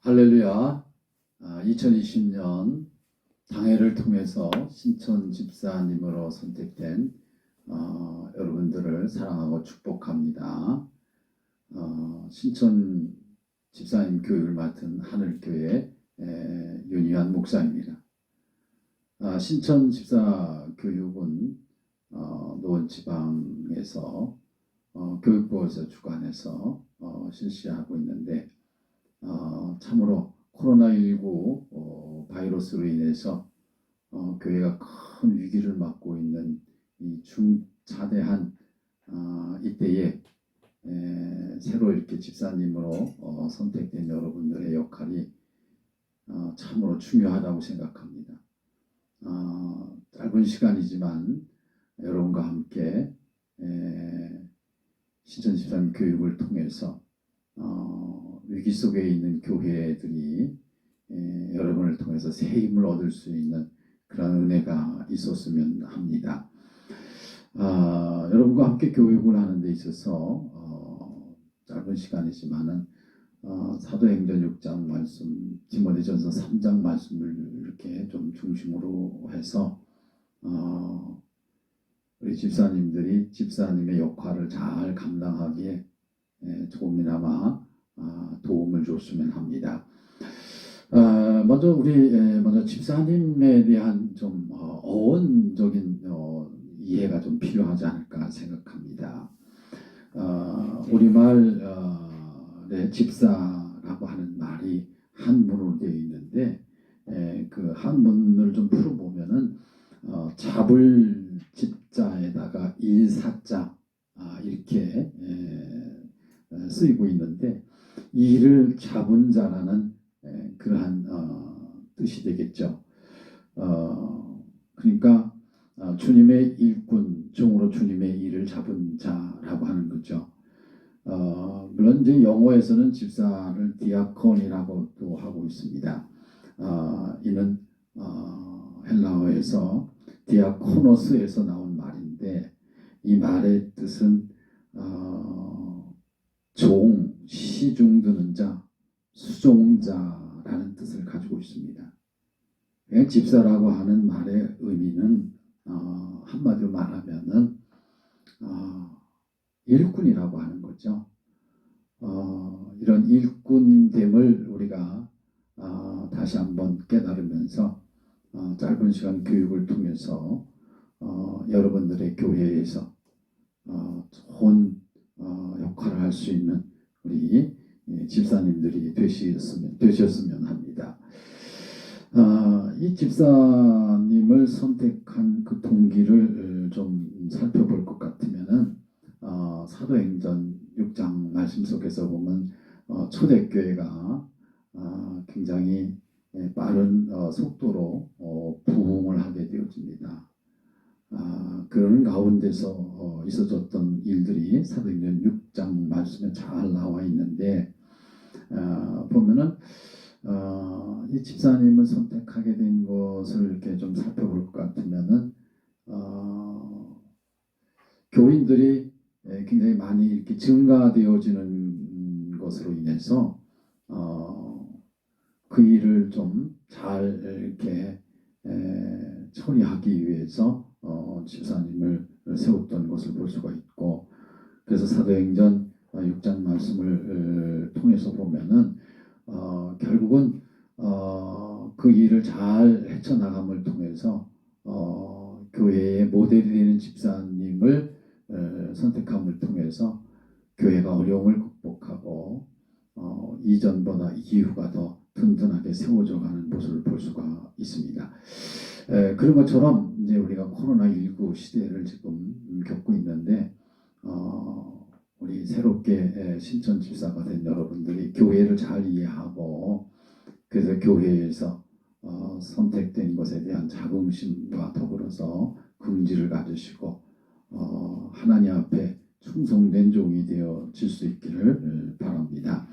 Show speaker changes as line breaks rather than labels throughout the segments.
할렐루야. 2020년 당회를 통해서 신천 집사님으로 선택된 여러분들을 사랑하고 축복합니다. 신천 집사님 교육을 맡은 하늘교회 윤희환 목사입니다. 신천 집사 교육은 노원지방에서 교육부에서 주관해서 실시하고 있는데 참으로 코로나19 바이러스로 인해서 교회가 큰 위기를 맞고 있는 이 중차대한 이때에 새로 이렇게 집사님으로 선택된 여러분들의 역할이 참으로 중요하다고 생각합니다. 짧은 시간이지만 여러분과 함께 신천 집사님 교육을 통해서 위기 속에 있는 교회들이 여러분을 통해서 새 힘을 얻을 수 있는 그런 은혜가 있었으면 합니다. 여러분과 함께 교육을 하는 데 있어서 짧은 시간이지만은 사도행전 6장 말씀, 디모데전서 3장 말씀을 이렇게 좀 중심으로 해서 우리 집사님들이 집사님의 역할을 잘 감당하기에 조금이나마 도움을 줬으면 합니다. 먼저 집사님에 대한 좀 어원적인 이해가 좀 필요하지 않을까 생각합니다. 우리말에 집사라고 하는 말이 한문으로 되어 있는데 그 한문을 좀 풀어보면은 잡을 집자에다가 일사자 이렇게 쓰이고 있는데 이를 잡은 자라는 그러한 뜻이 되겠죠. 그러니까 주님의 일꾼, 종으로 주님의 일을 잡은 자라고 하는 거죠. 물론 이제 영어에서는 집사를 디아콘이라고 또 하고 있습니다. 이는 헬라어에서 디아코노스에서 나온 말인데 이 말의 뜻은 종, 시중 드는 자, 수종자라는 뜻을 가지고 있습니다. 집사라고 하는 말의 의미는 한마디로 말하면은 일꾼이라고 하는 거죠. 이런 일꾼됨을 우리가 다시 한번 깨달으면서 짧은 시간 교육을 통해서 여러분들의 교회에서 좋은 역할을 할 수 있는 우리 집사님들이 되셨으면 합니다. 이 집사님을 선택한 그 동기를 좀 살펴볼 것 같으면은 사도행전 6장 말씀 속에서 보면 초대교회가 굉장히 빠른 속도로 부흥을 하게 되어집니다. 그런 가운데서 있어졌던 일들이 사도행전 6장 말씀에 잘 나와 있는데 보면은 이 집사님을 선택하게 된 것을 이렇게 좀 살펴볼 것 같으면은 교인들이 굉장히 많이 이렇게 증가되어지는 것으로 인해서 그 일을 좀 잘 이렇게 처리하기 위해서 집사님을 세웠던 것을 볼 수가 있고, 그래서 사도행전 6장 말씀을 통해서 보면은 결국은 그 일을 잘 헤쳐나감을 통해서 교회의 모델이 되는 집사님을 선택함을 통해서 교회가 어려움을 극복하고 이전보다 이후가 더 든든하게 세워져 가는 모습을 볼 수가 있습니다. 그런 것처럼 이제 우리가 코로나19 시대를 지금 겪고 있는데 우리 새롭게 신천 집사가 된 여러분들이 교회를 잘 이해하고 그래서 교회에서 선택된 것에 대한 자긍심과 더불어서 긍지를 가지시고 하나님 앞에 충성된 종이 되어질 수 있기를 바랍니다.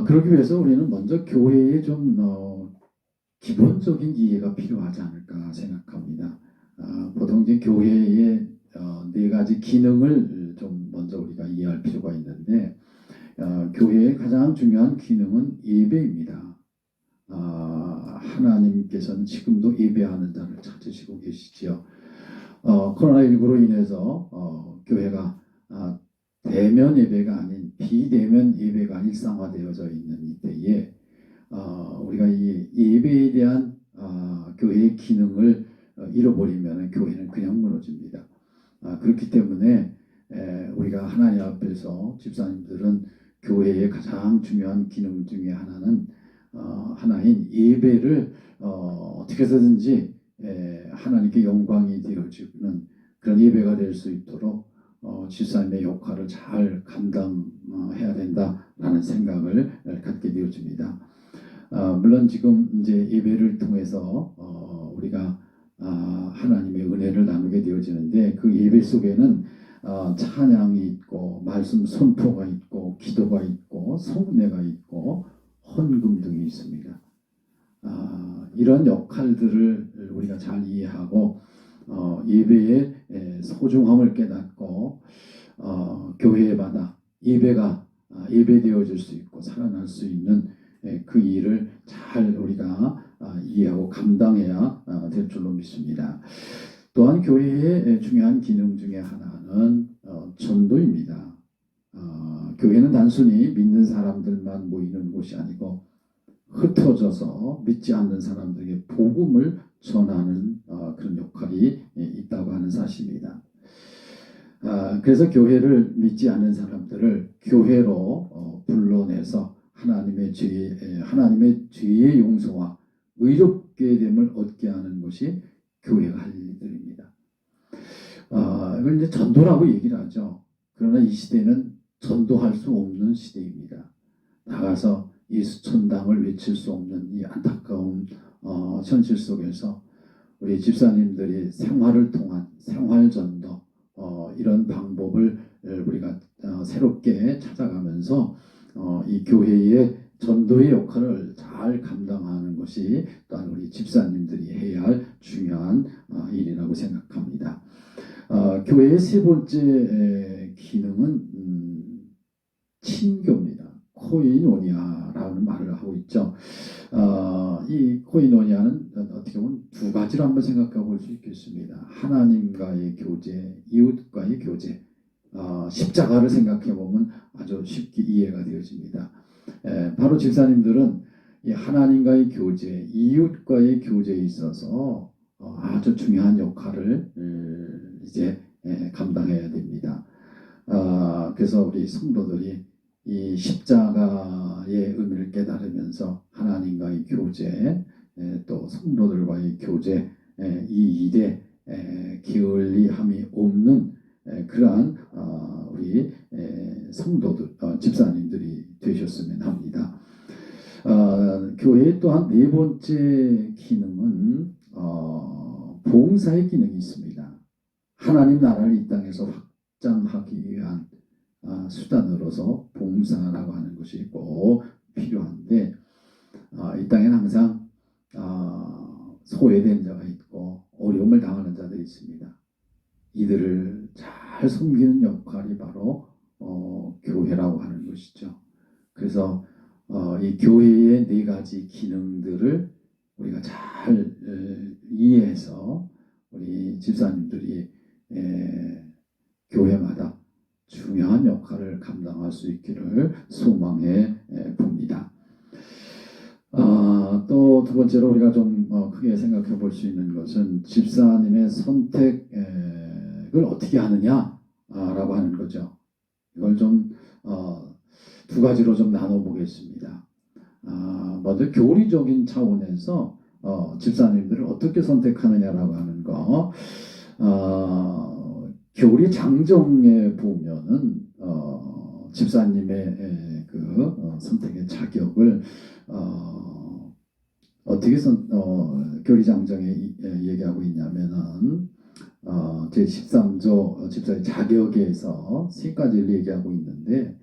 그러기 위해서 우리는 먼저 교회에 좀 기본적인 이해가 필요하지 않을까 생각합니다. 보통 이제 교회의 네 가지 기능을 좀 먼저 우리가 이해할 필요가 있는데 교회의 가장 중요한 기능은 예배입니다. 하나님께서는 지금도 예배하는 자를 찾으시고 계시지요. 코로나19로 인해서 교회가 대면 예배가 아닌 비대면 예배가 일상화되어져 있는 이때에 우리가 이 예배에 대한 교회의 기능을 잃어버리면 교회는 그냥 무너집니다. 그렇기 때문에 우리가 하나님 앞에서 집사님들은 교회의 가장 중요한 기능 중에 하나는 하나인 예배를 어떻게 해서든지 하나님께 영광이 되어지는 그런 예배가 될 수 있도록 집사님의 역할을 잘 감당해야 된다라는 생각을 갖게 되어집니다. 물론 지금 이제 예배를 통해서 우리가 하나님의 은혜를 나누게 되어지는데 그 예배 속에는 찬양이 있고 말씀 선포가 있고 기도가 있고 성례가 있고 헌금 등이 있습니다. 이런 역할들을 우리가 잘 이해하고 예배의 소중함을 깨닫고 교회마다 예배가 예배되어질 수 있고 살아날 수 있는 그 일을 잘 우리가 이해하고 감당해야 될 줄로 믿습니다. 또한 교회의 중요한 기능 중에 하나는 전도입니다. 교회는 단순히 믿는 사람들만 모이는 곳이 아니고 흩어져서 믿지 않는 사람들에게 복음을 전하는 그런 역할이 있다고 하는 사실입니다. 그래서 교회를 믿지 않는 사람들을 교회로 불러내서 하나님의 죄의 용서와 의롭게 됨을 얻게 하는 것이 교회가 할 일들입니다. 이걸 이제 전도라고 얘기를 하죠. 그러나 이 시대는 전도할 수 없는 시대입니다. 나가서 예수 천당을 외칠 수 없는 이 안타까운 현실 속에서 우리 집사님들이 생활을 통한 생활전도 이런 방법을 우리가 새롭게 찾아가면서 이 교회의 전도의 역할을 잘 감당하는 것이 또한 우리 집사님들이 해야 할 중요한 일이라고 생각합니다. 교회의 세 번째 기능은 친교입니다. 코이노니아라는 말을 하고 있죠. 이 코이노니아는 어떻게 보면 두 가지로 한번 생각해 볼 수 있겠습니다. 하나님과의 교제, 이웃과의 교제. 십자가를 생각해 보면 아주 쉽게 이해가 되어집니다. 바로 집사님들은 이 하나님과의 교제, 이웃과의 교제에 있어서 아주 중요한 역할을 이제 감당해야 됩니다. 그래서 우리 성도들이 이 십자가의 의미를 깨달으면서 하나님과의 교제, 또 성도들과의 교제, 이 일에 게을리함이 없는 그러한 우리 성도들, 집사님들이 되셨으면 합니다. 교회의 또한 네 번째 기능은 봉사의 기능이 있습니다. 하나님 나라를 이 땅에서 확장하기 위한 수단으로서 봉사라고 하는 것이 꼭 필요한데 이 땅에는 항상 소외된 자가 있고 어려움을 당하는 자들이 있습니다. 이들을 잘 섬기는 역할이 바로 교회라고 하는 것이죠. 그래서 이 교회의 네 가지 기능들을 우리가 잘 이해해서 우리 집사님들이 교회마다 중요한 역할을 감당할 수 있기를 소망해 봅니다. 또 두 번째로 우리가 좀 크게 생각해 볼 수 있는 것은 집사님의 선택을 어떻게 하느냐라고 하는 거죠. 이걸 좀 두 가지로 좀 나눠 보겠습니다. 먼저 교리적인 차원에서 집사님들을 어떻게 선택하느냐라고 하는 거. 교리 장정에 보면은 집사님의 그 선택의 자격을 어떻게 교리 장정에 얘기하고 있냐면은 제 13조 집사의 자격에서 세 가지를 얘기하고 있는데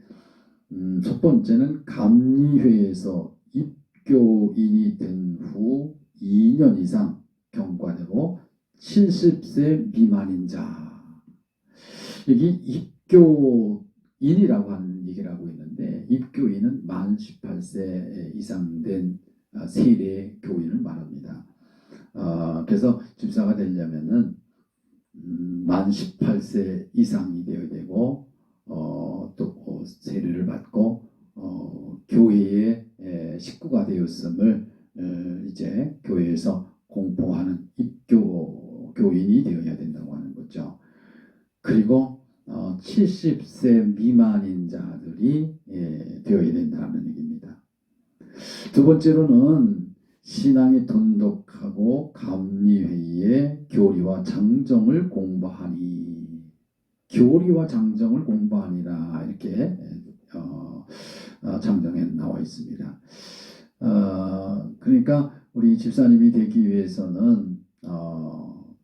첫 번째는 감리회에서 입교인이 된 후 2년 이상 경과되고 70세 미만인 자. 여기 입교인이라고 하는 얘기를 하고 있는데 만 18세 이상 된 세례 교인을 말합니다. 그래서 집사가 되려면은 만 18세 이상이 되어야 되고 또 세례를 받고 교회의 식구가 되었음을 이제 교회에서 공포하는 입교 교인이 되어야 된다고 하는 거죠. 그리고 70세 미만인 자들이 되어야 된다는 얘기입니다. 두 번째로는 신앙이 돈독하고 감리회의의 교리와 장정을 공부하니, 교리와 장정을 공부하니라 이렇게 장정에 나와 있습니다. 그러니까 우리 집사님이 되기 위해서는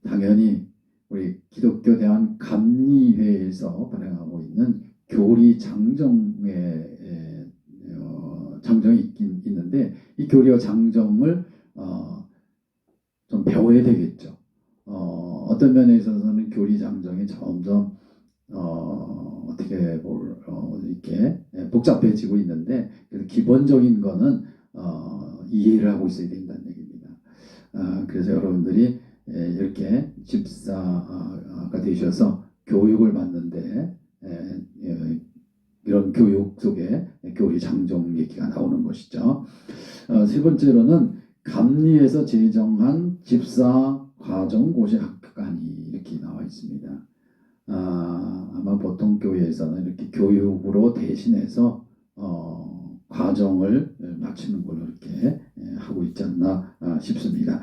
당연히 우리 기독교 대한 감리회에서 발행하고 있는 교리 장정의 장정이 있긴 있는데, 이 교리와 장정을 좀 배워야 되겠죠. 어떤 면에 있어서는 교리 장정이 점점 어떻게 이렇게 복잡해지고 있는데, 그래서 기본적인 거는 이해를 하고 있어야 된다는 얘기입니다. 그래서 여러분들이 이렇게 집사가 되셔서 교육을 받는데 이런 교육 속에 교리 장정 얘기가 나오는 것이죠. 세 번째로는 감리에서 제정한 집사 과정고시 학관이 이렇게 나와 있습니다. 아마 보통 교회에서는 이렇게 교육으로 대신해서 과정을 마치는 걸로 이렇게 하고 있지 않나 싶습니다.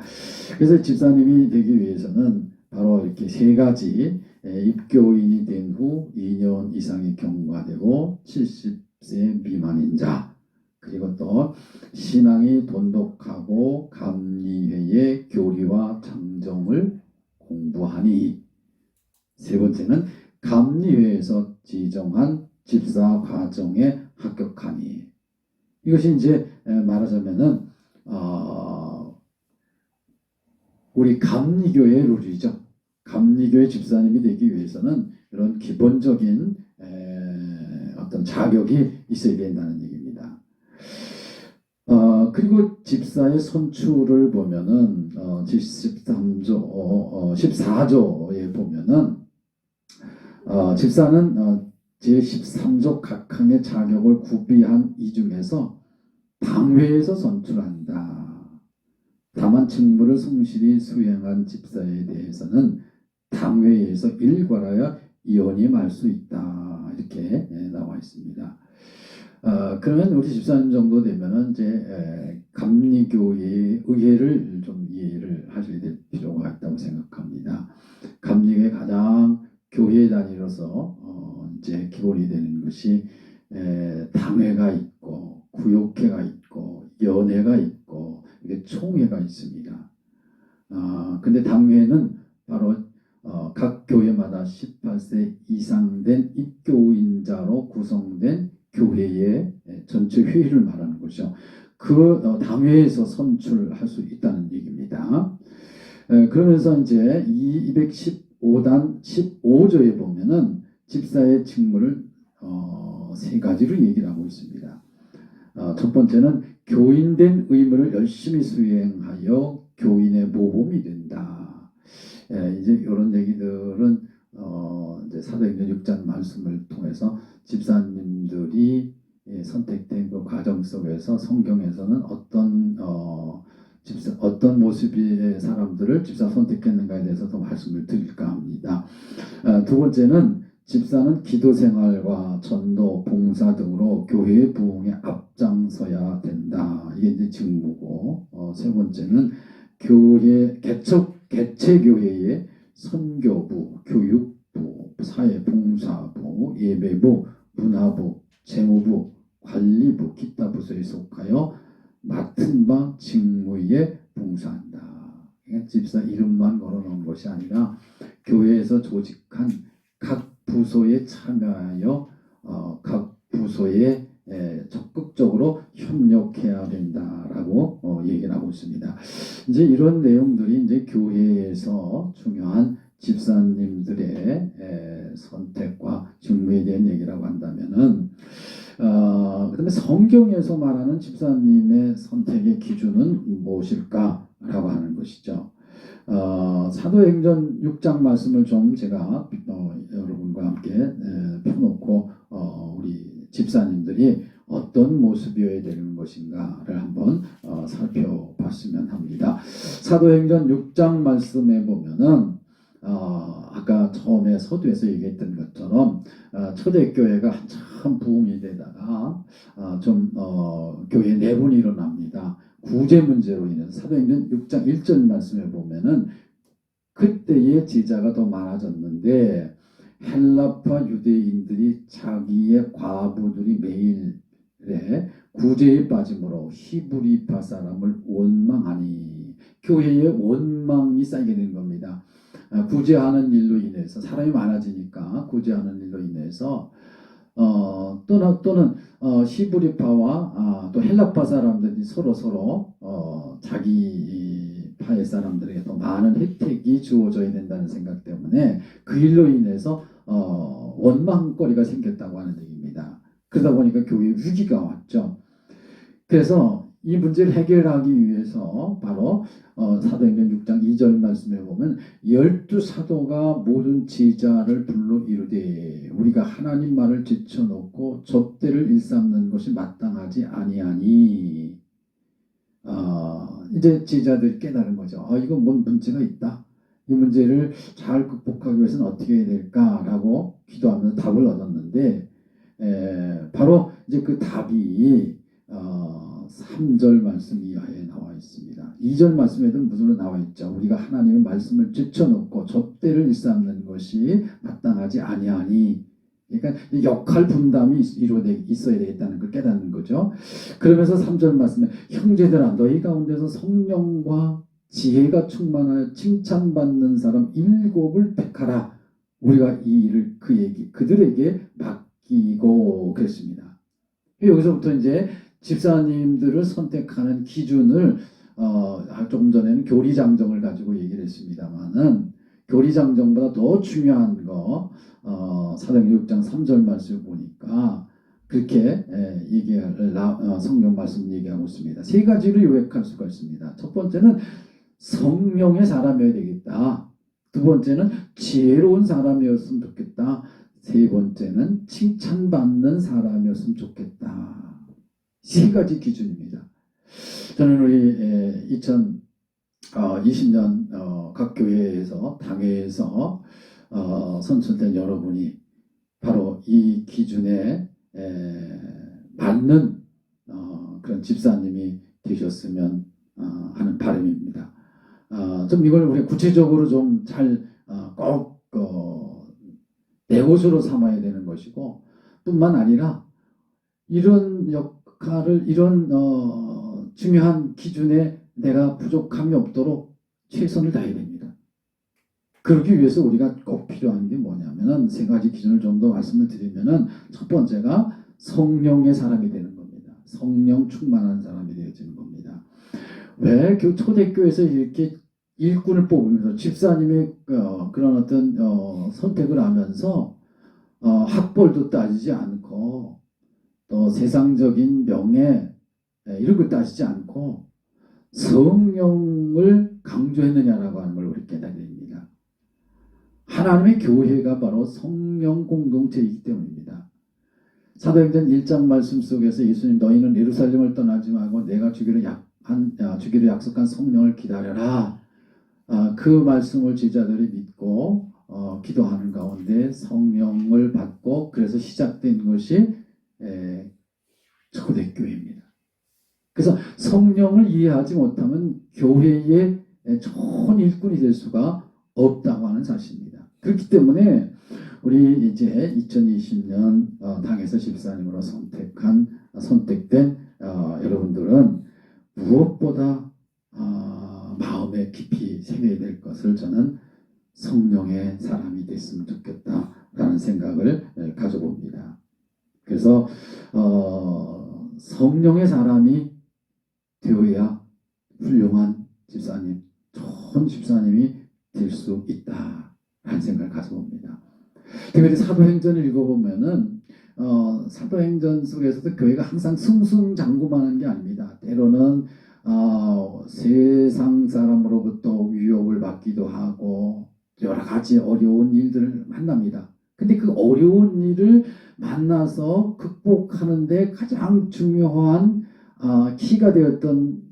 그래서 집사님이 되기 위해서는 바로 이렇게 세 가지, 입교인이 된 후 2년 이상의 경과가 되고 70세 미만인 자, 그리고 또 신앙이 돈독하고 감리회의 교리와 장정을 공부하니, 세 번째는 감리회에서 지정한 집사 과정에 합격하니. 이것이 이제 말하자면은 우리 감리교의 룰이죠. 감리교의 집사님이 되기 위해서는 이런 기본적인 어떤 자격이 있어야 된다는 얘기입니다. 그리고 집사의 선출을 보면은 14조에 보면은 집사는 제13조 각항의 자격을 구비한 이 중에서 당회에서 선출한다. 다만 직무를 성실히 수행한 집사에 대해서는 당회에서 일괄하여 이혼임할 수 있다. 이렇게 나와 있습니다. 그러면 우리 집사님 정도 되면은 이제 감리교의 의회를 좀 이해를 하셔야 될 필요가 있다고 생각합니다. 감리교의 가장 교회 단위로서 이제 기본이 되는 것이 당회가 있고 구역회가 있고 연회가 있고 이게 총회가 있습니다. 근데 당회는 바로 각 교회마다 18세 이상 된 입교인자로 구성된 교회의 전체 회의를 말하는 것이죠. 그 당회에서 선출할 수 있다는 얘기입니다. 그러면서 이제 215단 15조에 보면은 집사의 직무를 세 가지로 얘기를 하고 있습니다. 첫 번째는 교인된 의무를 열심히 수행하여 교인의 모범이 된다. 이제 이런 얘기들은 이제 사도행전 6장 말씀을 통해서 집사님들이 선택된 그 과정 속에서 성경에서는 어떤 모습의 사람들을 집사 선택했는가에 대해서도 말씀을 드릴까 합니다. 두 번째는 집사는 기도 생활과 전도, 봉사 등으로 교회의 부흥에 앞장서야 된다. 이게 이제 직무고, 세 번째는 교회 개체 교회의 선교부, 교육부, 사회봉사부, 예배부, 문화부, 재무부, 관리부, 기타 부서에 속하여 맡은 바 직무에 봉사한다. 그러니까 집사 이름만 걸어놓은 것이 아니라 교회에서 조직한 각 부서에 참여하여 각 부서에 적극적으로 협력해야 된다라고 얘기를 하고 있습니다. 이제 이런 내용들이 이제 교회에서 중요한 집사님들의 선택과 직무에 대한 얘기라고 한다면은 그다음에 성경에서 말하는 집사님의 선택의 기준은 무엇일까라고 하는 것이죠. 사도행전 6장 말씀을 좀 제가 여러분과 함께 펴놓고 우리 집사님들이 어떤 모습이어야 되는 것인가를 한번 살펴봤으면 합니다. 사도행전 6장 말씀에 보면은 아까 처음에 서두에서 얘기했던 것처럼 초대교회가 한참 부흥이 되다가 교회 내분이 일어납니다. 구제 문제로 인해서 사도행전 6장 1절 말씀에 보면은 그때의 제자가 더 많아졌는데 헬라파 유대인들이 자기의 과부들이 매일에 구제에 빠짐으로 히브리파 사람을 원망하니 교회에 원망이 쌓이게 되는 겁니다. 구제하는 일로 인해서 사람이 많아지니까 구제하는 일로 인해서 또는 히브리파와 또 헬라파 사람들이 서로 자기 파의 사람들에게 더 많은 혜택이 주어져야 된다는 생각 때문에 그 일로 인해서 원망거리가 생겼다고 하는 얘기입니다. 그러다 보니까 교회에 위기가 왔죠. 그래서 이 문제를 해결하기 위해서 바로 사도행전 6장 2절 말씀에 보면 12사도가 모든 제자를 불러 이르되 우리가 하나님 말을 제쳐놓고 좁대를 일삼는 것이 마땅하지 아니하니 이제 제자들이 깨달은 거죠. 이건 뭔 문제가 있다. 이 문제를 잘 극복하기 위해서는 어떻게 해야 될까라고 기도하면서 답을 얻었는데 바로 이제 그 답이 3절 말씀 이하에 나와 있습니다. 2절 말씀에도 무슨 나와 있죠. 우리가 하나님의 말씀을 제쳐놓고 좁대를 일삼는 것이 마땅하지 아니하니 그러니까 역할 분담이 있어야 되겠다는 걸 깨닫는 거죠. 그러면서 3절 말씀에 형제들아 너희 가운데서 성령과 지혜가 충만하여 칭찬받는 사람 7을 택하라. 우리가 이 일을 그들에게 맡기고 그랬습니다. 여기서부터 이제 집사님들을 선택하는 기준을 조금 전에는 교리장정을 가지고 얘기를 했습니다만은 교리장정보다 더 중요한 거 사도행전 6장 3절 말씀을 보니까 그렇게 성경 말씀 얘기하고 있습니다. 세 가지로 요약할 수가 있습니다. 첫 번째는 성령의 사람이어야 되겠다. 두 번째는 지혜로운 사람이었으면 좋겠다. 세 번째는 칭찬받는 사람이었으면 좋겠다. 세 가지 기준입니다. 저는 우리 2020년 각 교회에서 당회에서 선출된 여러분이 바로 이 기준에 맞는 그런 집사님이 되셨으면 하는 바람입니다. 좀 이걸 우리 구체적으로 좀 잘 꼭 내 것으로 삼아야 되는 것이고 뿐만 아니라 이런 역할을 이런 중요한 기준에 내가 부족함이 없도록 최선을 다해야 됩니다. 그러기 위해서 우리가 꼭 필요한 게 뭐냐면은 세 가지 기준을 좀 더 말씀을 드리면은 첫 번째가 성령의 사람이 되는 겁니다. 성령 충만한 사람이 되어지는 겁니다. 왜 초대교회에서 이렇게 일꾼을 뽑으면서 집사님의 그런 어떤 선택을 하면서 학벌도 따지지 않고 또 세상적인 명예 이런 걸 따지지 않고 성령을 강조했느냐라고 하는 걸 우리 깨달아야 됩니다. 하나님의 교회가 바로 성령 공동체이기 때문입니다. 사도행전 1장 말씀 속에서 예수님 너희는 예루살렘을 떠나지 말고 내가 주기로 약속한 성령을 기다려라. 그 말씀을 제자들이 믿고 기도하는 가운데 성령을 받고 그래서 시작된 것이 초대교회입니다. 그래서 성령을 이해하지 못하면 교회의 좋은 일꾼이 될 수가 없다고 하는 사실입니다. 그렇기 때문에 우리 이제 2020년 당에서 집사님으로 선택된 여러분들은 무엇보다 마음에 깊이 새겨야 될 것을 저는 성령의 사람이 됐으면 좋겠다라는 생각을 가져봅니다. 그래서 성령의 사람이 되어야 훌륭한 집사님, 좋은 집사님이 될 수 있다라는 생각을 가져봅니다. 특별히 사도행전을 읽어보면은 사도행전 속에서도 교회가 항상 승승장구만한 게 아닙니다. 때로는 세상 사람으로부터 위협을 받기도 하고 여러 가지 어려운 일들을 만납니다. 근데 그 어려운 일을 만나서 극복하는데 가장 중요한 키가 되었던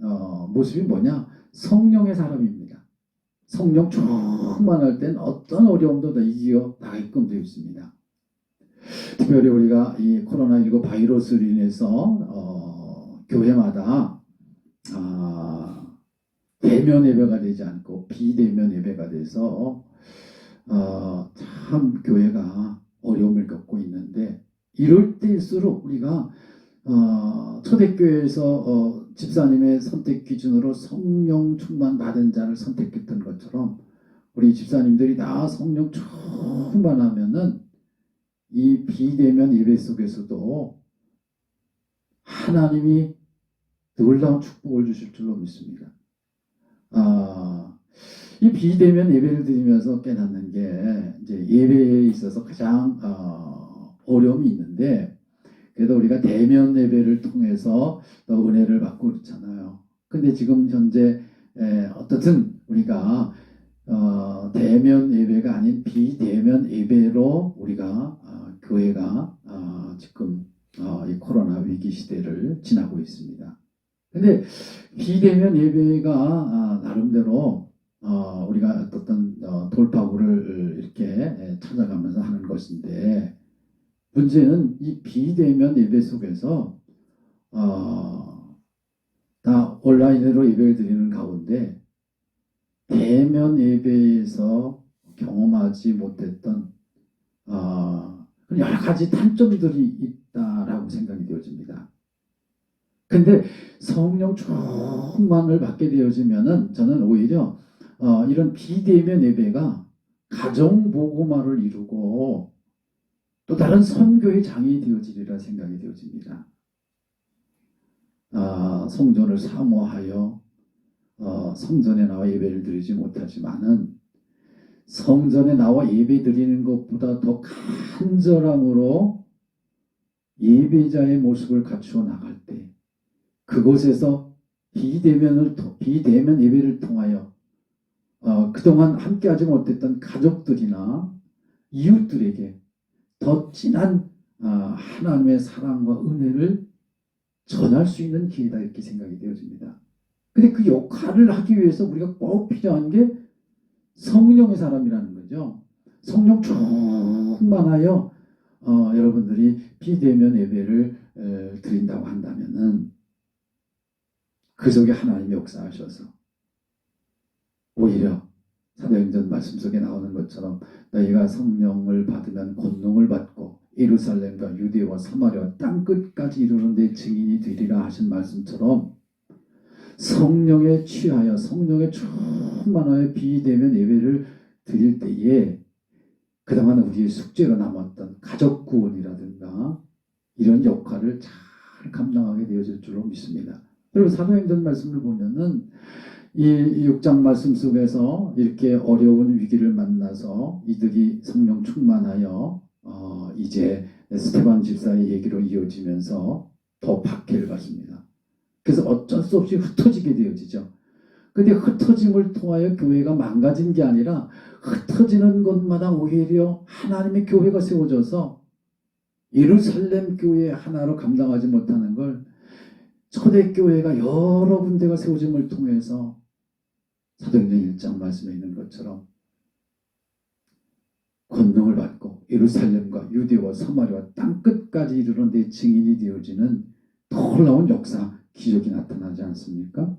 모습이 뭐냐? 성령의 사람입니다. 성령 충만할 땐 어떤 어려움도 다 이겨 나가게끔 되어 있습니다. 특별히 우리가 이 코로나19 바이러스로 인해서 교회마다 대면 예배가 되지 않고 비대면 예배가 돼서 참 교회가 어려움을 겪고 있는데, 이럴 때일수록 우리가 초대교회에서 집사님의 선택 기준으로 성령 충만 받은 자를 선택했던 것처럼 우리 집사님들이 다 성령 충만하면은 이 비대면 예배 속에서도 하나님이 놀라운 축복을 주실 줄로 믿습니다. 이 비대면 예배를 드리면서 깨닫는 게 이제 예배에 있어서 가장 어려움이 있는데, 그래도 우리가 대면 예배를 통해서 또 은혜를 받고 그렇잖아요. 근데 지금 현재 어떻든 우리가 대면 예배가 아닌 비대면 예배로 우리가 교회가 지금 이 코로나 위기 시대를 지나고 있습니다. 근데 비대면 예배가 나름대로 우리가 어떤 돌파구를 이렇게 찾아가면서 하는 것인데, 문제는 이 비대면 예배 속에서 다 온라인으로 예배를 드리는 가운데 대면 예배에서 경험하지 못했던 여러 가지 단점들이 있다라고 생각이 되어집니다. 근데 성령 충만을 받게 되어지면은 저는 오히려 이런 비대면 예배가 가정 복음화를 이루고 또 다른 선교의 장이 되어지리라 생각이 되어집니다. 성전을 사모하여 성전에 나와 예배를 드리지 못하지만은 성전에 나와 예배 드리는 것보다 더 간절함으로 예배자의 모습을 갖추어 나갈 때 그곳에서 비대면 예배를 통하여 그동안 함께하지 못했던 가족들이나 이웃들에게 더 진한 하나님의 사랑과 은혜를 전할 수 있는 기회다, 이렇게 생각이 되어집니다. 근데 그 역할을 하기 위해서 우리가 꼭 필요한 게 성령의 사람이라는 거죠. 성령 충만하여 여러분들이 비대면 예배를 드린다고 한다면은 그 속에 하나님이 역사하셔서 오히려 사도행전 말씀 속에 나오는 것처럼 너희가 성령을 받으면 권능을 받고 예루살렘과 유대와 사마리아 땅끝까지 이르는 데 증인이 되리라 하신 말씀처럼 성령에 취하여 성령에 충만하여 비대면 예배를 드릴 때에 그동안 우리의 숙제로 남았던 가족 구원이라든가 이런 역할을 잘 감당하게 되어질 줄로 믿습니다. 그리고 사도행전 말씀을 보면은 이 6장 말씀 속에서 이렇게 어려운 위기를 만나서 이들이 성령 충만하여 이제 스테반 집사의 얘기로 이어지면서 더 박해를 받습니다. 그래서 어쩔 수 없이 흩어지게 되어지죠. 근데 흩어짐을 통하여 교회가 망가진 게 아니라 흩어지는 곳마다 오히려 하나님의 교회가 세워져서 예루살렘 교회 하나로 감당하지 못하는 걸 초대교회가 여러 군데가 세워짐을 통해서 사도행전 1장 말씀에 있는 것처럼 권능을 받고 예루살렘과 유대와 사마리아 땅끝까지 이르는 데 증인이 되어지는 놀라운 역사, 기적이 나타나지 않습니까?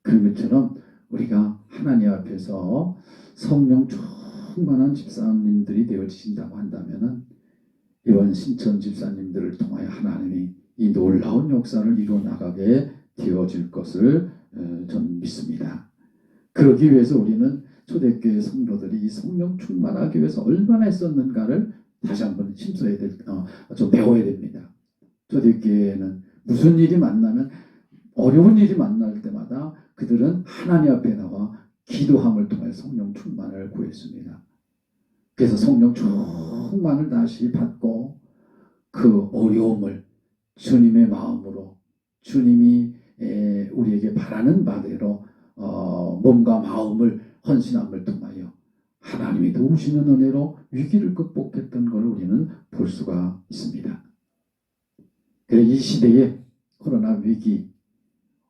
그런 것처럼 우리가 하나님 앞에서 성령 충만한 집사님들이 되어지신다고 한다면 이번 신천 집사님들을 통하여 하나님이 이 놀라운 역사를 이루어 나가게 되어질 것을 저는 믿습니다. 그러기 위해서 우리는 초대교회 성도들이 이 성령 충만하기 위해서 얼마나 했었는가를 다시 한번 심수해야 좀 배워야 됩니다. 초대교회는 무슨 일이 만나면 어려운 일이 만날 때마다 그들은 하나님 앞에 나와 기도함을 통해 성령 충만을 구했습니다. 그래서 성령 충만을 다시 받고 그 어려움을 주님의 마음으로 주님이 우리에게 바라는 바대로 몸과 마음을 헌신함을 통하여 하나님이 도우시는 은혜로 위기를 극복했던 걸 우리는 볼 수가 있습니다. 그래서 이 시대에 코로나 위기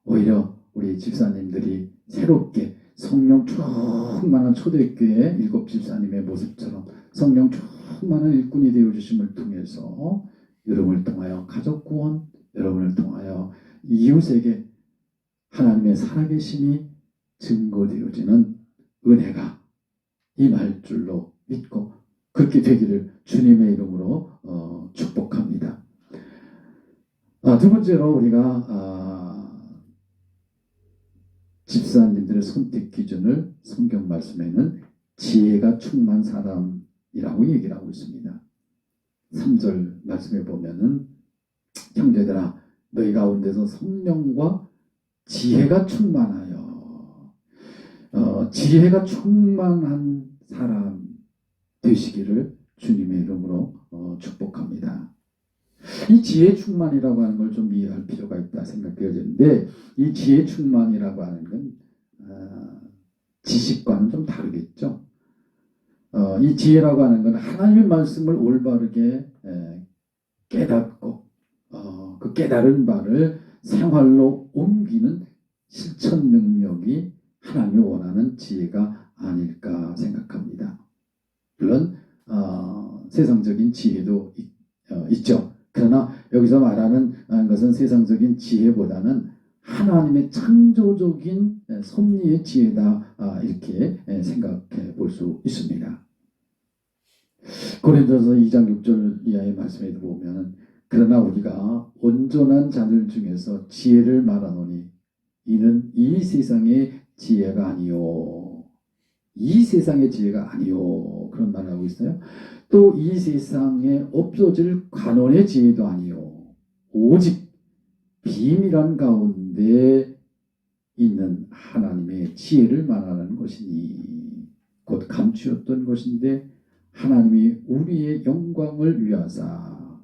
오히려 우리 집사님들이 새롭게 성령 충만한 초대교회 7 집사님의 모습처럼 성령 충만한 일꾼이 되어주심을 통해서 여러분을 통하여 가족 구원, 여러분을 통하여 이웃에게 하나님의 살아계심이 증거되어지는 은혜가 임할 줄로 믿고 그렇게 되기를 주님의 이름으로 축복합니다. 두 번째로 우리가 집사님들의 선택 기준을 성경 말씀에는 지혜가 충만 사람이라고 얘기를 하고 있습니다. 3절 말씀에 보면은 형제들아 너희 가운데서 성령과 지혜가 충만하여 지혜가 충만한 사람 되시기를 주님의 이름으로 축복합니다. 이 지혜 충만이라고 하는 걸 좀 이해할 필요가 있다 생각되어지는데 이 지혜 충만이라고 하는 건 지식과는 좀 다르겠죠. 이 지혜라고 하는 건 하나님의 말씀을 올바르게 깨닫고 그 깨달은 바를 생활로 옮기는 실천 능력이 하나님이 원하는 지혜가 아닐까 생각합니다. 물론 세상적인 지혜도 있죠. 그러나 여기서 말하는 것은 세상적인 지혜보다는 하나님의 창조적인 섭리의 지혜다 이렇게 생각해 볼 수 있습니다. 고린도서 2장 6절 이하의 말씀에도 보면 그러나 우리가 온전한 자들 중에서 지혜를 말하노니 이는 이 세상의 지혜가 아니요 이 세상의 지혜가 아니요 그런 말을 하고 있어요. 또 이 세상에 없어질 관원의 지혜도 아니요 오직 비밀한 가운데 있는 하나님의 지혜를 말하는 것이니 곧 감추었던 것인데 하나님이 우리의 영광을 위하사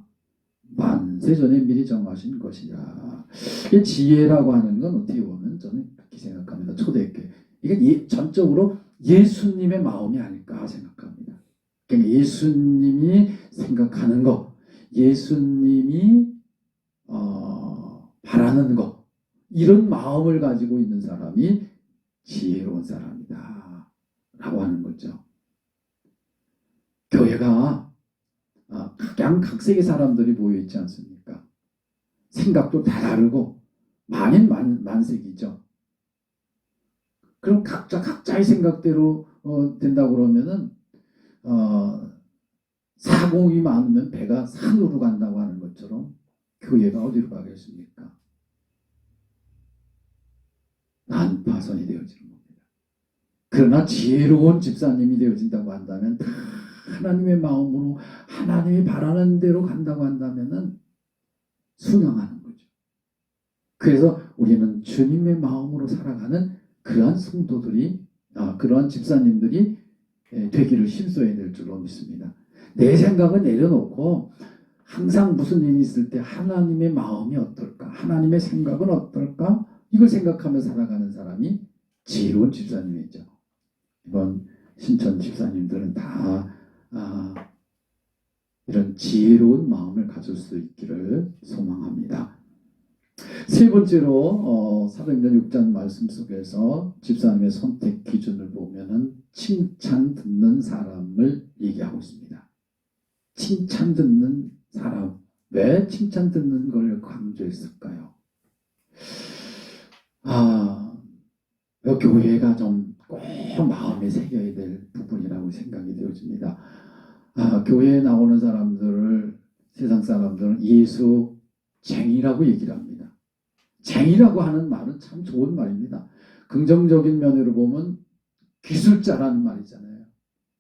만세전에 미리 정하신 것이라. 이 지혜라고 하는 건 어떻게 보면 저는 그렇게 생각합니다. 초대교회 이게 전적으로 예수님의 마음이 아닐까 생각합니다. 그러니까 예수님이 생각하는 것, 예수님이 바라는 것, 이런 마음을 가지고 있는 사람이 지혜로운 사람이다 라고 하는 거죠. 교회가 각양각색의 사람들이 모여있지 않습니까? 생각도 다 다르고 만색이죠. 그럼 각자의 생각대로 된다고 그러면은 사공이 많으면 배가 산으로 간다고 하는 것처럼 교회가 어디로 가겠습니까? 난파선이 되어지는 겁니다. 그러나 지혜로운 집사님이 되어진다고 한다면 다 하나님의 마음으로 하나님이 바라는 대로 간다고 한다면은 순응하는 거죠. 그래서 우리는 주님의 마음으로 살아가는 그러한 성도들이 그러한 집사님들이 되기를 힘써야 될 줄로 믿습니다. 내 생각은 내려놓고 항상 무슨 일이 있을 때 하나님의 마음이 어떨까? 하나님의 생각은 어떨까? 이걸 생각하며 살아가는 사람이 지혜로운 집사님이죠. 이번 신천 집사님들은 다 이런 지혜로운 마음을 가질 수 있기를 소망합니다. 세 번째로 사도행전 6장 말씀 속에서 집사님의 선택 기준을 보면은 칭찬 듣는 사람을 얘기하고 있습니다. 칭찬 듣는 사람. 왜 칭찬 듣는 걸 강조했을까요? 교회가 좀 꼭 마음에 새겨야 될 부분이라고 생각이 되어집니다. 교회에 나오는 사람들을 세상 사람들은 예수쟁이라고 얘기를 합니다. 쟁이라고 하는 말은 참 좋은 말입니다. 긍정적인 면으로 보면 기술자라는 말이잖아요.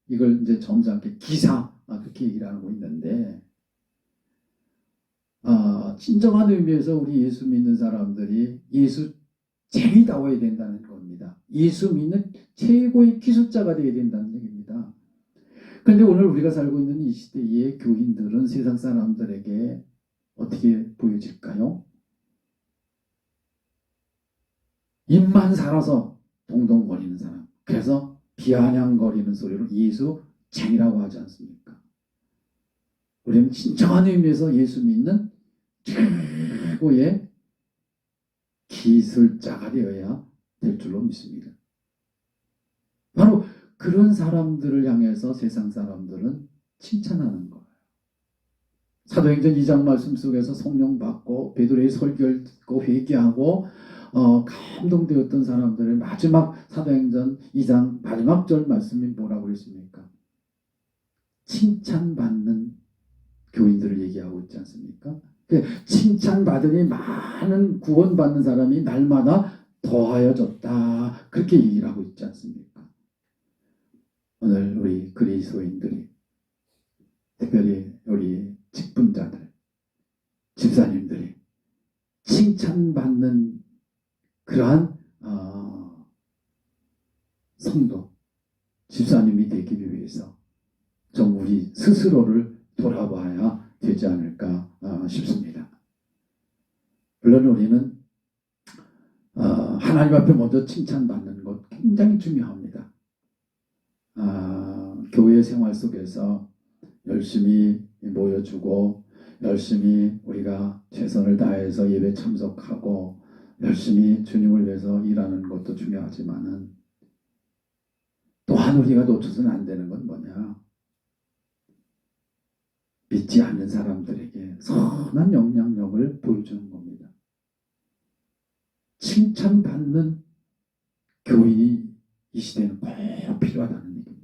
이걸 이제 점잖게 기사 그렇게 얘기를 하고 있는데 진정한 의미에서 우리 예수 믿는 사람들이 예수쟁이다워야 된다는 겁니다. 예수 믿는 최고의 기술자가 되어야 된다는 얘기입니다. 그런데 오늘 우리가 살고 있는 이 시대의 교인들은 세상 사람들에게 어떻게 보여질까요? 입만 살아서 동동거리는 사람. 그래서 비아냥거리는 소리로 예수쟁이라고 하지 않습니까? 우리는 진정한 의미에서 예수 믿는 최고의 기술자가 되어야 될 줄로 믿습니다. 바로 그런 사람들을 향해서 세상 사람들은 칭찬하는 거예요. 사도행전 2장 말씀 속에서 성령 받고 베드로의 설교를 듣고 회개하고 감동되었던 사람들의 마지막 사도행전 2장 마지막 절 말씀이 뭐라고 그랬습니까? 칭찬받는 교인들을 얘기하고 있지 않습니까? 칭찬받으니 많은 구원받는 사람이 날마다 더하여졌다. 그렇게 얘기를 하고 있지 않습니까? 오늘 우리 그리스도인들이 특별히 우리 직분자들, 집사님들이 칭찬받는 그러한 성도, 집사님이 되기 위해서 좀 우리 스스로를 돌아봐야 되지 않을까 싶습니다. 물론 우리는 하나님 앞에 먼저 칭찬받는 것 굉장히 중요합니다. 교회 생활 속에서 열심히 모여주고 열심히 우리가 최선을 다해서 예배 참석하고 열심히 주님을 위해서 일하는 것도 중요하지만은 또한 우리가 놓쳐서는 안 되는 건 뭐냐? 믿지 않는 사람들에게 선한 영향력을 보여주는 겁니다. 칭찬받는 교인이 이 시대에는 꼭 필요하다는 얘기입니다.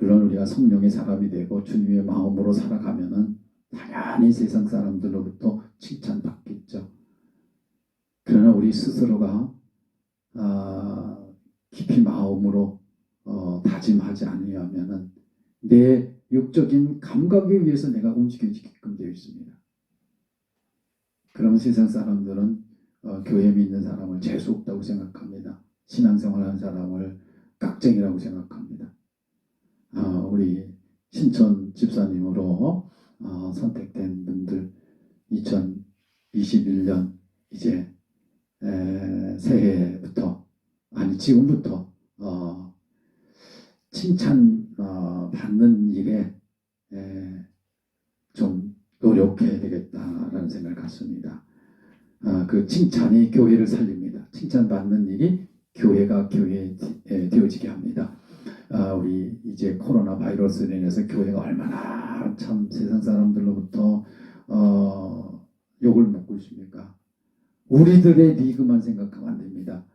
물론 우리가 성령의 사람이 되고 주님의 마음으로 살아가면은 당연히 세상 사람들로부터 칭찬받겠죠. 그러나 우리 스스로가 깊이 마음으로 다짐하지 않으면은 내 육적인 감각에 의해서 내가 움직여지게끔 되어 있습니다. 그러면 세상 사람들은 교회 믿는 사람을 재수 없다고 생각합니다. 신앙생활하는 사람을 깍쟁이라고 생각합니다. 우리 신천 집사님으로 선택된 분들 2021년 이제 새해부터 아니 지금부터 칭찬 받는 일에 좀 노력해야 되겠다라는 생각을 갖습니다. 그 칭찬이 교회를 살립니다. 칭찬받는 일이 교회가 교회에 되어지게 합니다. 우리 이제 코로나 바이러스로 인해서 교회가 얼마나 참 세상 사람들로부터 욕을 먹고 있습니까? 우리들의 리그만 생각하면 안 됩니다.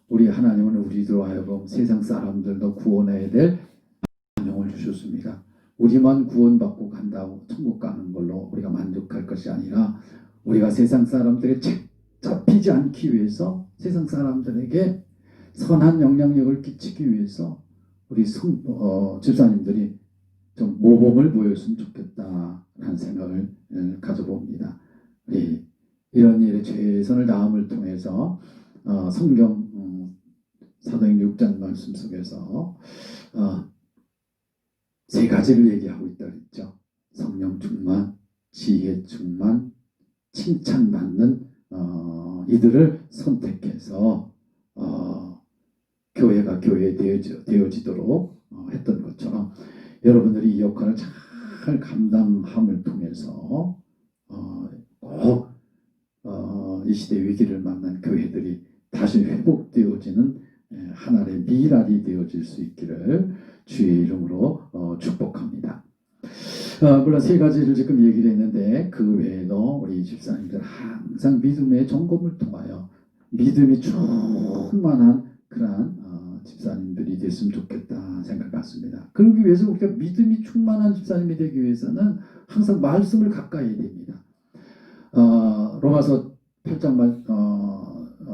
우리 하나님은 우리들로 하여금 세상 사람들도 구원해야 될 사명을 주셨습니다. 우리만 구원받고 간다고 천국 가는 걸로 우리가 만족할 것이 아니라 우리가 세상 사람들의 잡히지 않기 위해서 세상 사람들에게 선한 영향력을 끼치기 위해서 우리 집사님들이 좀 모범을 보였으면 좋겠다라는 생각을 가져봅니다. 이런 일에 최선을 다함을 통해서 성경 사도행전 6장 말씀 속에서 세 가지를 얘기하고 있다 그랬죠. 성령 충만, 지혜 충만, 칭찬받는 이들을 선택해서 교회가 교회에 되어지도록 했던 것처럼 여러분들이 이 역할을 잘 감당함을 통해서 꼭 이 시대 위기를 만난 교회들이 다시 회복되어지는 하나의 미랄이 되어질 수 있기를 주의 이름으로 축복합니다. 물론 세 가지를 지금 얘기를 했는데 그 외에도 우리 집사님들 항상 믿음의 점검을 통하여 믿음이 충만한 그러한 집사님들이 됐으면 좋겠다 생각 같습니다. 그러기 위해서 우리가 믿음이 충만한 집사님이 되기 위해서는 항상 말씀을 가까이 해야 됩니다. 로마서 8장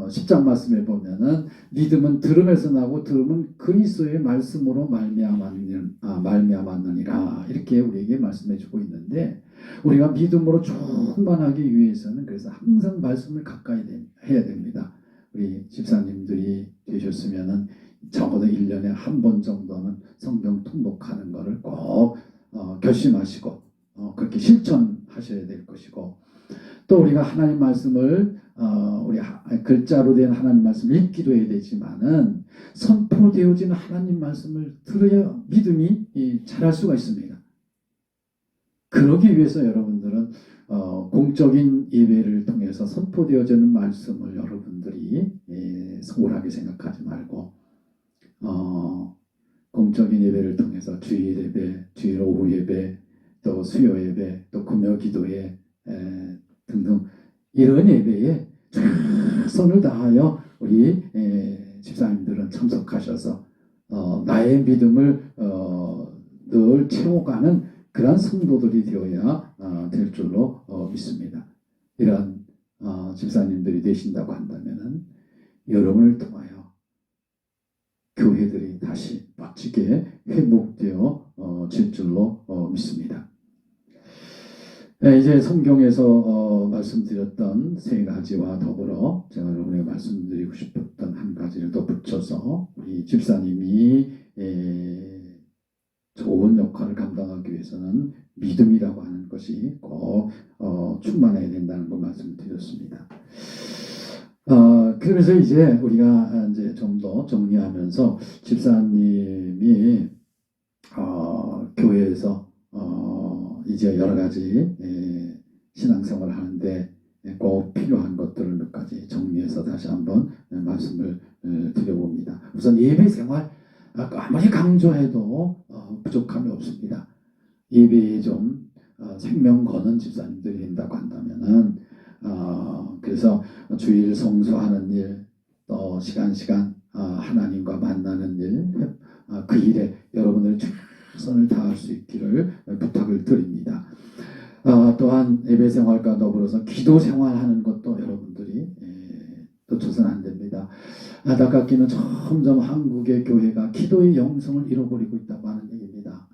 10장 말씀에 보면은 믿음은 들음에서 나고 들음은 그리스도의 말씀으로 말미암았느니라 이렇게 우리에게 말씀해주고 있는데 우리가 믿음으로 충만하기 위해서는 그래서 항상 말씀을 가까이 해야 됩니다. 우리 집사님들이 되셨으면은 적어도 1년에 한 번 정도는 성경 통독하는 것을 꼭 결심하시고 그렇게 실천하셔야 될 것이고, 또 우리가 하나님 말씀을 우리 글자로 된 하나님 말씀을 읽기도 해야 되지만은 선포되어진 하나님 말씀을 들어야 믿음이 자랄 수가 있습니다. 그러기 위해서 여러분들은 공적인 예배를 통해서 선포되어지는 말씀을 여러분들이 소홀하게 생각하지 말고 공적인 예배를 통해서 주일 예배, 주일 오후 예배, 또 수요 예배, 또 금요 기도회 등등 이런 예배에 최선을 다하여 우리 집사님들은 참석하셔서 나의 믿음을 늘 채워가는 그런 성도들이 되어야 될 줄로 믿습니다. 이런 집사님들이 되신다고 한다면은 여러분을 통하여 교회들이 다시 멋지게 회복되어 질 줄로 믿습니다. 네, 이제 성경에서 말씀드렸던 세 가지와 더불어 제가 여러분에게 말씀드리고 싶었던 한 가지를 더 붙여서 우리 집사님이 좋은 역할을 감당하기 위해서는 믿음이라고 하는 것이 꼭 충만해야 된다는 걸 말씀드렸습니다. 그러면서 이제 우리가 이제 좀 더 정리하면서 집사님이 교회에서 이제 여러 가지 신앙생활을 하는데 꼭 필요한 것들을 몇 가지 정리해서 다시 한번 말씀을 드려봅니다. 우선 예배 생활 아무리 강조해도 부족함이 없습니다. 예배에 좀 생명 거는 집사님들이 된다고 한다면은 그래서 주일 성수하는 일, 또 시간 하나님과 만나는 일, 그 일에 여러분들이 최선을 다할 수 있기를 부탁을 드립니다. 또한 예배 생활과 더불어서 기도 생활하는 것도 여러분들이 놓쳐서는 안 됩니다. 안타깝기는 점점 한국의 교회가 기도의 영성을 잃어버리고 있다고 하는 얘기입니다.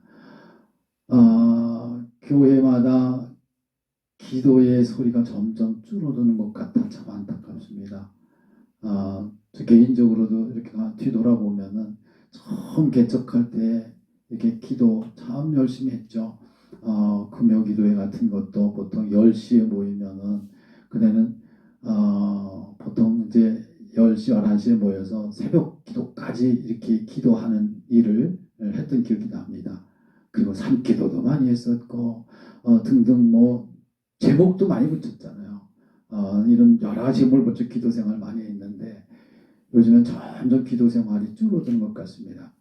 교회마다 기도의 소리가 점점 줄어드는 것 같아 참 안타깝습니다. 저 개인적으로도 이렇게 뒤돌아보면은 처음 개척할 때 이렇게 기도 참 열심히 했죠. 금요 기도회 같은 것도 보통 10시에 모이면은 그때는 보통 이제 10시, 11시에 모여서 새벽 기도까지 이렇게 기도하는 일을 했던 기억이 납니다. 그리고 산기도도 많이 했었고 등등 제목도 많이 붙였잖아요. 이런 여러 가지 제목을 붙여 기도 생활 많이 했는데 요즘은 점점 기도 생활이 줄어드는 것 같습니다.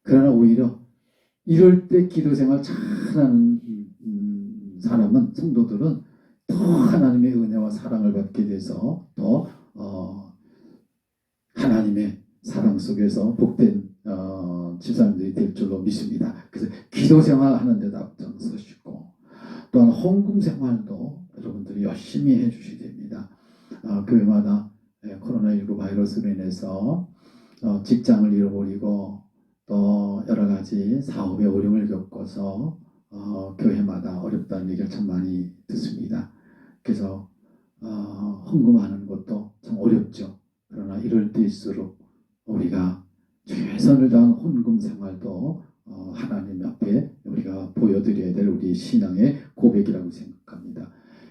그러나 오히려 이럴 때 기도 생활 잘하는 사람은, 성도들은 더 하나님의 은혜와 사랑을 받게 돼서 더 하나님의 사랑 속에서 복된 집사님들이 될 줄로 믿습니다. 그래서 기도 생활 하는 데다 앞장서시고, 또한 헌금 생활도 여러분들이 열심히 해주셔야 됩니다. 교회마다 코로나19 바이러스로 인해서 직장을 잃어버리고 또 여러 가지 사업에 어려움을 겪어서 교회마다 어렵다는 얘기를 참 많이 듣습니다. 그래서 헌금하는 것도 참 어렵죠. 그러나 이럴 때일수록 우리가 최선을 다한 헌금 생활도 하나님 앞에 우리가 보여드려야 될 우리 신앙의 고백이라고 생각합니다.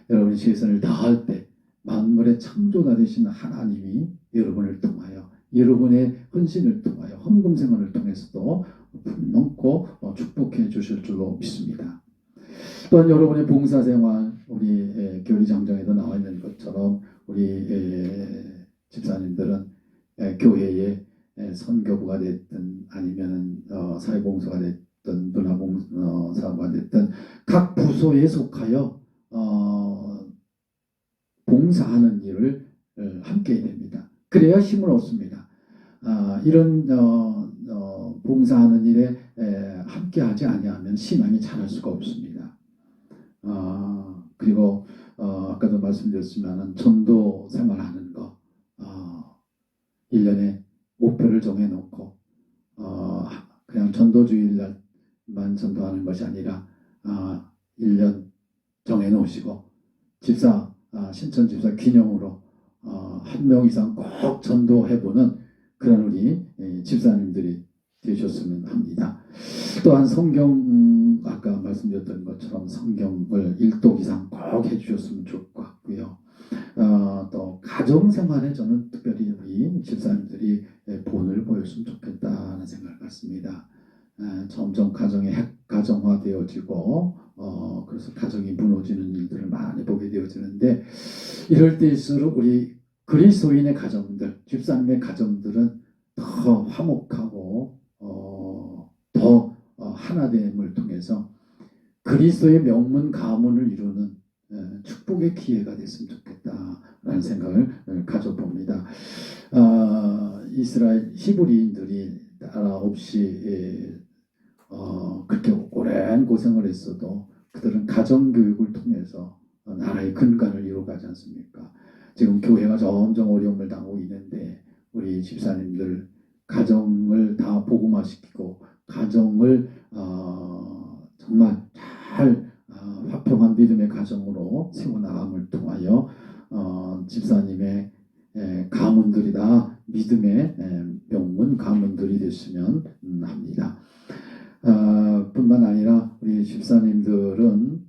여러분이 최선을 다할 때 만물의 창조자 되신 하나님이 여러분을 통하여, 여러분의 헌신을 통하여, 헌금 생활을 통해서도 분명코 축복해 주실 줄로 믿습니다. 또한 여러분의 봉사생활, 우리 교리 장정에도 나와 있는 것처럼 우리 집사님들은 교회의 선교부가 됐든 아니면 사회봉사가 됐든 문화봉사가 됐든 각 부서에 속하여 봉사하는 일을 함께 해야 됩니다. 그래야 힘을 얻습니다. 이런 봉사하는 일에 함께하지 아니하면 신앙이 자랄 수가 없습니다. 그리고 아까도 말씀드렸지만 전도 생활하는 거 1년에 목표를 정해놓고 그냥 전도주일날만 전도하는 것이 아니라 1년 정해놓으시고 신천 집사 기념으로 한 명 이상 꼭 전도해보는 그런 우리 집사님들이 되셨으면 합니다. 또한 아까 말씀드렸던 것처럼 성경을 일독 이상 꼭 해주셨으면 좋을 것 같고요. 또 가정생활에 저는 특별히 우리 집사님들이 본을 보였으면 좋겠다는 생각을 갖습니다. 점점 가정이 핵가정화되어지고 그래서 가정이 무너지는 일들을 많이 보게 되어지는데, 이럴 때일수록 우리 그리스도인의 가정들, 집사님의 가정들은 더 화목하고 더 하나됨을 통해서 그리스도의 명문 가문을 이루는 축복의 기회가 됐으면 좋겠다라는 생각을 가져봅니다. 이스라엘 히브리인들이 나라 없이 그렇게 오랜 고생을 했어도 그들은 가정교육을 통해서 나라의 근간을 이루어가지 않습니까? 지금 교회가 점점 어려움을 당하고 있는데 우리 집사님들 가정을 다 복음화시키고 가정을 정말 잘 화평한 믿음의 가정으로 세워나감을 통하여 집사님의 가문들이 다 믿음의 명문 가문들이 됐으면 합니다. 뿐만 아니라 우리 집사님들은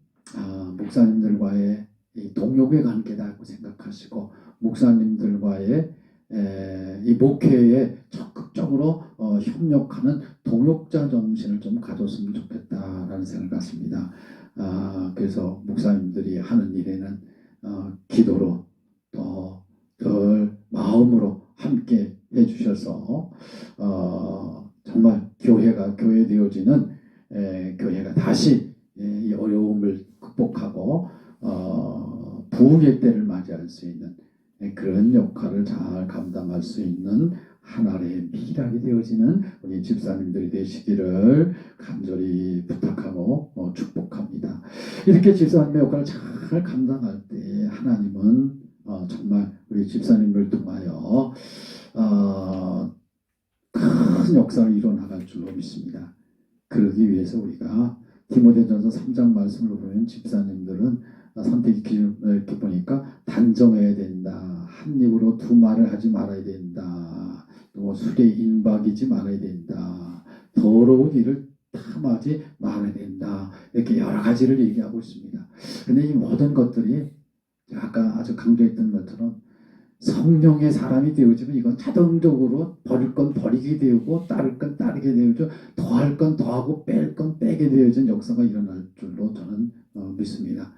목사님들과의 동역의 관계다고 생각하시고 목사님들과의 이 목회에 적극적으로 협력하는 동역자 정신을 좀 가졌으면 좋겠다라는 생각을 갖습니다. 그래서 목사님들이 하는 일에는 기도로 또 늘 마음으로 함께 해주셔서 정말 교회가 교회되어지는 교회가 다시 이 어려움을 극복하고 부흥의 때를 맞이할 수 있는 그런 역할을 잘 감당할 수 있는 하나의 미랄이 되어지는 우리 집사님들이 되시기를 간절히 부탁하고 축복합니다. 이렇게 집사님의 역할을 잘 감당할 때 하나님은 정말 우리 집사님을 통하여 큰 역사를 이뤄나갈 줄로 믿습니다. 그러기 위해서 우리가 디모데전서 3장 말씀을 보면 집사님들은 선택의 기준을 이렇게 보니까 단정해야 된다. 한 입으로 두 말을 하지 말아야 된다. 또 술에 임박이지 말아야 된다. 더러운 일을 탐하지 말아야 된다. 이렇게 여러 가지를 얘기하고 있습니다. 근데 이 모든 것들이 아까 아주 강조했던 것처럼 성령의 사람이 되어지면 이건 자동적으로 버릴 건 버리게 되고 따를 건 따르게 되어져 더할 건 더하고 뺄 건 빼게 되어진 역사가 일어날 줄로 저는 믿습니다.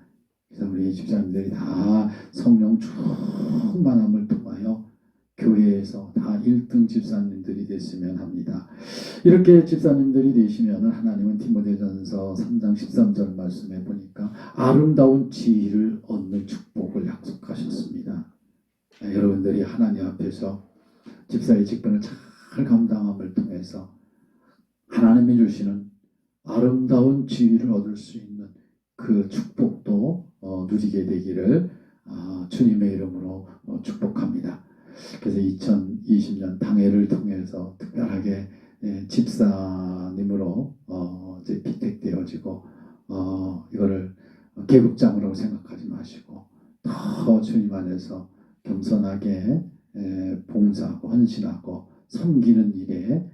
그래서 우리 집사님들이 다 성령 충만함을 통하여 교회에서 다 1등 집사님들이 됐으면 합니다. 이렇게 집사님들이 되시면 하나님은 디모데전서 3장 13절 말씀에 보니까 아름다운 지위를 얻는 축복을 약속하셨습니다. 여러분들이 하나님 앞에서 집사의 직분을 잘 감당함을 통해서 하나님이 주시는 아름다운 지위를 얻을 수 있는 그 축복도 누리게 되기를 주님의 이름으로 축복합니다. 그래서 2020년 당회를 통해서 특별하게 집사님으로 이제 피택되어지고 이거를 계급장으로 생각하지 마시고 더 주님 안에서 겸손하게 봉사하고 헌신하고 섬기는 일에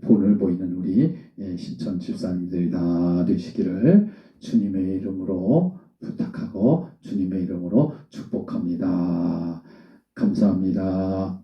본을 보이는 우리 신천 집사님들이 다 되시기를 주님의 이름으로 부탁하고 주님의 이름으로 축복합니다. 감사합니다.